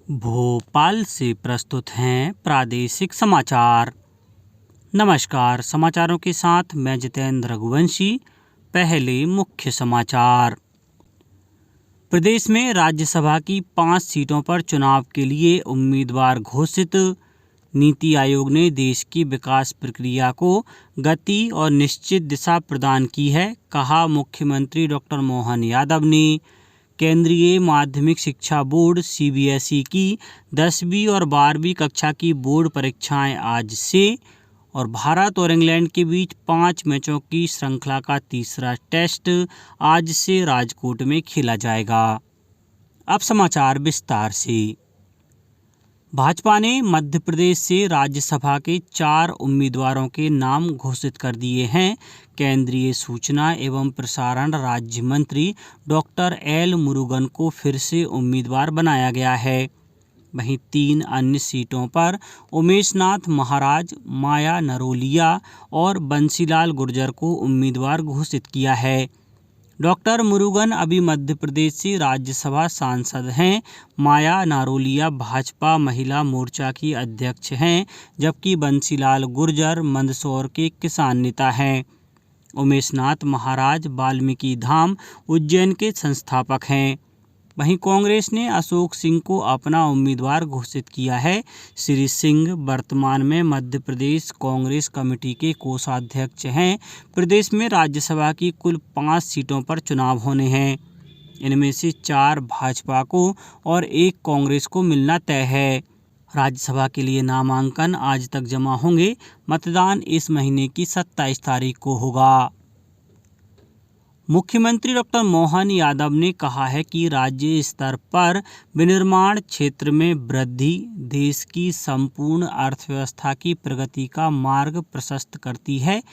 भोपाल से प्रस्तुत हैं प्रादेशिक समाचार। नमस्कार, समाचारों के साथ मैं जितेंद्र रघुवंशी। पहले मुख्य समाचार। प्रदेश में राज्यसभा की 5 सीटों पर चुनाव के लिए उम्मीदवार घोषित। नीति आयोग ने देश की विकास प्रक्रिया को गति और निश्चित दिशा प्रदान की है, कहा मुख्यमंत्री डॉक्टर मोहन यादव ने। केंद्रीय माध्यमिक शिक्षा बोर्ड सीबीएसई की 10वीं और 12वीं कक्षा की बोर्ड परीक्षाएं आज से, और भारत और इंग्लैंड के बीच 5 मैचों की श्रृंखला का तीसरा टेस्ट आज से राजकोट में खेला जाएगा। अब समाचार विस्तार से। भाजपा ने मध्य प्रदेश से राज्यसभा के 4 उम्मीदवारों के नाम घोषित कर दिए हैं। केंद्रीय सूचना एवं प्रसारण राज्य मंत्री डॉक्टर एल मुरुगन को फिर से उम्मीदवार बनाया गया है। वहीं 3 अन्य सीटों पर उमेश नाथ महाराज, माया नरोलिया और बंसीलाल गुर्जर को उम्मीदवार घोषित किया है। डॉक्टर मुरुगन अभी मध्य प्रदेश से राज्यसभा सांसद हैं। माया नारोलिया भाजपा महिला मोर्चा की अध्यक्ष हैं, जबकि बंसीलाल गुर्जर मंदसौर के किसान नेता हैं। उमेश नाथ महाराज वाल्मीकि धाम उज्जैन के संस्थापक हैं। वहीं कांग्रेस ने अशोक सिंह को अपना उम्मीदवार घोषित किया है। श्री सिंह वर्तमान में मध्य प्रदेश कांग्रेस कमेटी के कोषाध्यक्ष हैं। प्रदेश में राज्यसभा की कुल 5 सीटों पर चुनाव होने हैं। इनमें से 4 भाजपा को और 1 कांग्रेस को मिलना तय है। राज्यसभा के लिए नामांकन आज तक जमा होंगे। मतदान इस महीने की 27 तारीख को होगा। मुख्यमंत्री डॉक्टर मोहन यादव ने कहा है कि राज्य स्तर पर विनिर्माण क्षेत्र में वृद्धि देश की संपूर्ण अर्थव्यवस्था की प्रगति का मार्ग प्रशस्त करती है।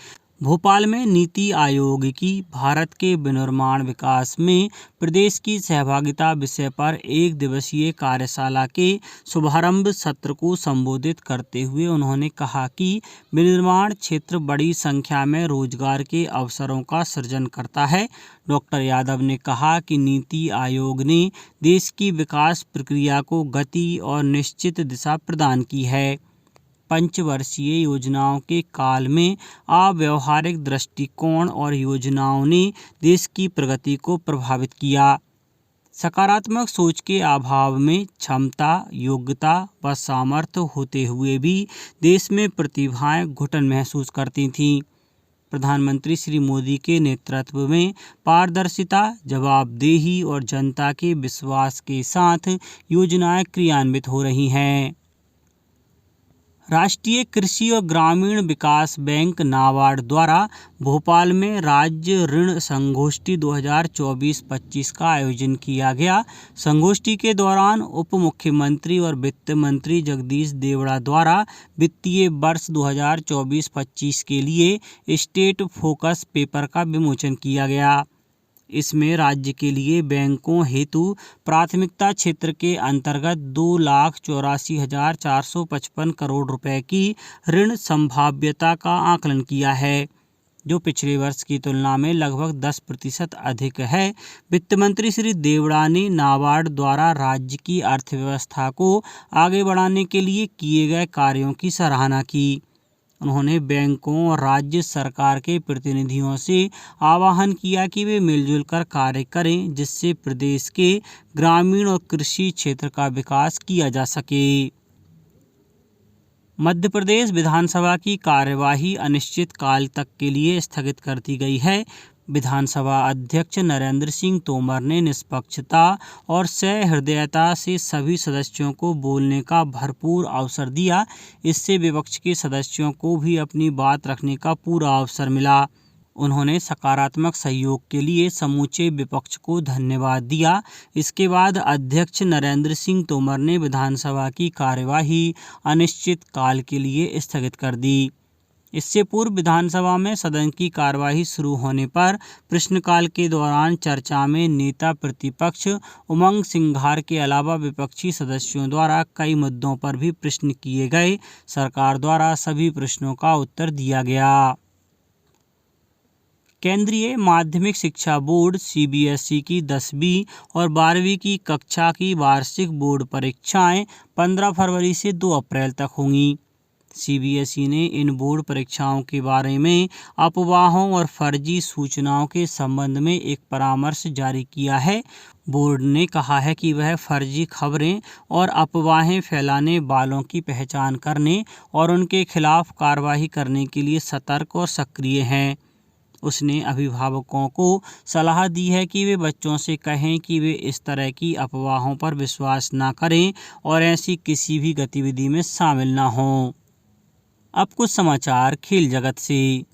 भोपाल में नीति आयोग की भारत के विनिर्माण विकास में प्रदेश की सहभागिता विषय पर 1 दिवसीय कार्यशाला के शुभारंभ सत्र को संबोधित करते हुए उन्होंने कहा कि विनिर्माण क्षेत्र बड़ी संख्या में रोजगार के अवसरों का सृजन करता है। डॉक्टर यादव ने कहा कि नीति आयोग ने देश की विकास प्रक्रिया को गति और निश्चित दिशा प्रदान की है। पंचवर्षीय योजनाओं के काल में अव्यावहारिक दृष्टिकोण और योजनाओं ने देश की प्रगति को प्रभावित किया। सकारात्मक सोच के अभाव में क्षमता, योग्यता व सामर्थ्य होते हुए भी देश में प्रतिभाएं घुटन महसूस करती थीं। प्रधानमंत्री श्री मोदी के नेतृत्व में पारदर्शिता, जवाबदेही और जनता के विश्वास के साथ योजनाएं क्रियान्वित हो रही हैं। राष्ट्रीय कृषि और ग्रामीण विकास बैंक नाबार्ड द्वारा भोपाल में राज्य ऋण संगोष्ठी 2024-25 का आयोजन किया गया। संगोष्ठी के दौरान उप मुख्यमंत्री और वित्त मंत्री जगदीश देवड़ा द्वारा वित्तीय वर्ष 2024-25 के लिए स्टेट फोकस पेपर का विमोचन किया गया। इसमें राज्य के लिए बैंकों हेतु प्राथमिकता क्षेत्र के अंतर्गत 2,84,455 करोड़ रुपए की ऋण संभाव्यता का आकलन किया है, जो पिछले वर्ष की तुलना में लगभग 10% अधिक है। वित्त मंत्री श्री देवड़ा ने नाबार्ड द्वारा राज्य की अर्थव्यवस्था को आगे बढ़ाने के लिए किए गए कार्यों की सराहना की। उन्होंने बैंकों और राज्य सरकार के प्रतिनिधियों से आह्वान किया कि वे मिलजुल कर कार्य करें, जिससे प्रदेश के ग्रामीण और कृषि क्षेत्र का विकास किया जा सके। मध्य प्रदेश विधानसभा की कार्यवाही अनिश्चित काल तक के लिए स्थगित कर दी गई है। विधानसभा अध्यक्ष नरेंद्र सिंह तोमर ने निष्पक्षता और सहृदयता से सभी सदस्यों को बोलने का भरपूर अवसर दिया। इससे विपक्ष के सदस्यों को भी अपनी बात रखने का पूरा अवसर मिला। उन्होंने सकारात्मक सहयोग के लिए समूचे विपक्ष को धन्यवाद दिया। इसके बाद अध्यक्ष नरेंद्र सिंह तोमर ने विधानसभा की कार्यवाही अनिश्चित काल के लिए स्थगित कर दी। इससे पूर्व विधानसभा में सदन की कार्यवाही शुरू होने पर प्रश्नकाल के दौरान चर्चा में नेता प्रतिपक्ष उमंग सिंघार के अलावा विपक्षी सदस्यों द्वारा कई मुद्दों पर भी प्रश्न किए गए। सरकार द्वारा सभी प्रश्नों का उत्तर दिया गया। केंद्रीय माध्यमिक शिक्षा बोर्ड सीबीएसई की 10वीं और 12वीं की कक्षा की वार्षिक बोर्ड परीक्षाएं 15 फरवरी से 2 अप्रैल तक होंगी। सीबीएसई ने इन बोर्ड परीक्षाओं के बारे में अफवाहों और फर्जी सूचनाओं के संबंध में एक परामर्श जारी किया है। बोर्ड ने कहा है कि वह फर्जी खबरें और अफवाहें फैलाने वालों की पहचान करने और उनके खिलाफ कार्रवाई करने के लिए सतर्क और सक्रिय है। उसने अभिभावकों को सलाह दी है कि वे बच्चों से कहें कि वे इस तरह की अफवाहों पर विश्वास न करें और ऐसी किसी भी गतिविधि में शामिल न हों। अब कुछ समाचार खेल जगत से।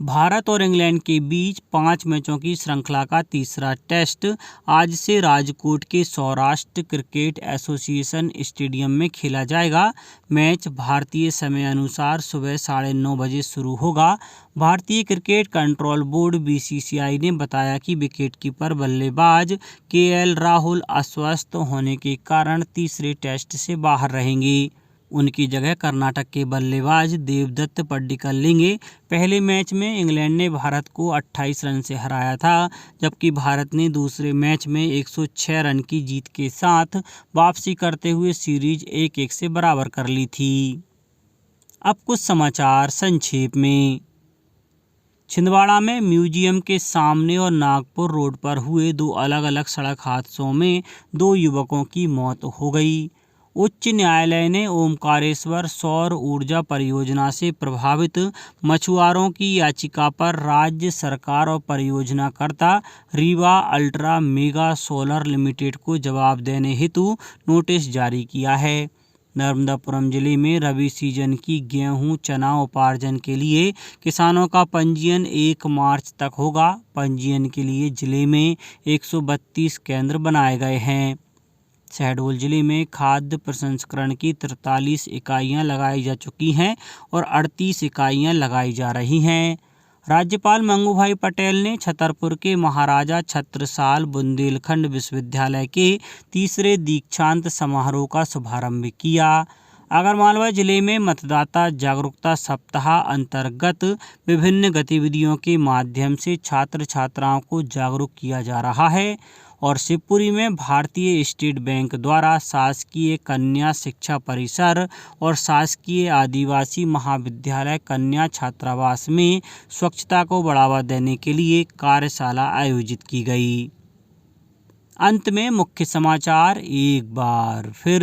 भारत और इंग्लैंड के बीच 5 मैचों की श्रृंखला का तीसरा टेस्ट आज से राजकोट के सौराष्ट्र क्रिकेट एसोसिएशन स्टेडियम में खेला जाएगा। मैच भारतीय समय अनुसार सुबह 9:30 बजे शुरू होगा। भारतीय क्रिकेट कंट्रोल बोर्ड बीसीसीआई ने बताया कि विकेटकीपर बल्लेबाज केएल राहुल अस्वस्थ होने के कारण तीसरे टेस्ट से बाहर रहेंगे। उनकी जगह कर्नाटक के बल्लेबाज देवदत्त पड्डीकल लेंगे। पहले मैच में इंग्लैंड ने भारत को 28 रन से हराया था, जबकि भारत ने दूसरे मैच में 106 रन की जीत के साथ वापसी करते हुए सीरीज 1-1 से बराबर कर ली थी। अब कुछ समाचार संक्षेप में। छिंदवाड़ा में म्यूजियम के सामने और नागपुर रोड पर हुए 2 अलग अलग सड़क हादसों में 2 युवकों की मौत हो गई। उच्च न्यायालय ने ओमकारेश्वर सौर ऊर्जा परियोजना से प्रभावित मछुआरों की याचिका पर राज्य सरकार और परियोजनाकर्ता Rewa ultra mega solar limited को जवाब देने हेतु नोटिस जारी किया है। नर्मदापुरम जिले में रबी सीजन की गेहूं चना उपार्जन के लिए किसानों का पंजीयन 1 मार्च तक होगा। पंजीयन के लिए जिले में 132 केंद्र बनाए गए हैं। शहडोल जिले में खाद्य प्रसंस्करण की 43 इकाइयाँ लगाई जा चुकी हैं और 38 इकाइयाँ लगाई जा रही हैं। राज्यपाल मंगू भाई पटेल ने छतरपुर के महाराजा छत्रसाल बुंदेलखंड विश्वविद्यालय के 3रे दीक्षांत समारोह का शुभारंभ किया। आगरमालवा जिले में मतदाता जागरूकता सप्ताह अंतर्गत विभिन्न गतिविधियों के माध्यम से छात्र छात्राओं को जागरूक किया जा रहा है। और शिवपुरी में भारतीय स्टेट बैंक द्वारा शासकीय कन्या शिक्षा परिसर और शासकीय आदिवासी महाविद्यालय कन्या छात्रावास में स्वच्छता को बढ़ावा देने के लिए कार्यशाला आयोजित की गई। अंत में मुख्य समाचार एक बार फिर।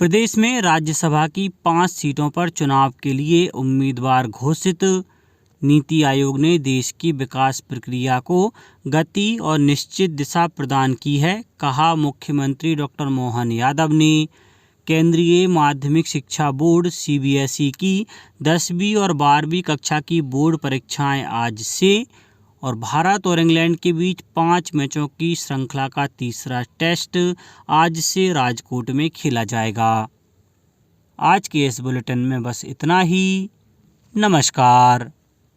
प्रदेश में राज्यसभा की 5 सीटों पर चुनाव के लिए उम्मीदवार घोषित। नीति आयोग ने देश की विकास प्रक्रिया को गति और निश्चित दिशा प्रदान की है, कहा मुख्यमंत्री डॉक्टर मोहन यादव ने। केंद्रीय माध्यमिक शिक्षा बोर्ड सीबीएसई की 10वीं और 12वीं कक्षा की बोर्ड परीक्षाएं आज से और भारत और इंग्लैंड के बीच 5 मैचों की श्रृंखला का तीसरा टेस्ट आज से राजकोट में खेला जाएगा। आज के इस बुलेटिन में बस इतना ही। नमस्कार।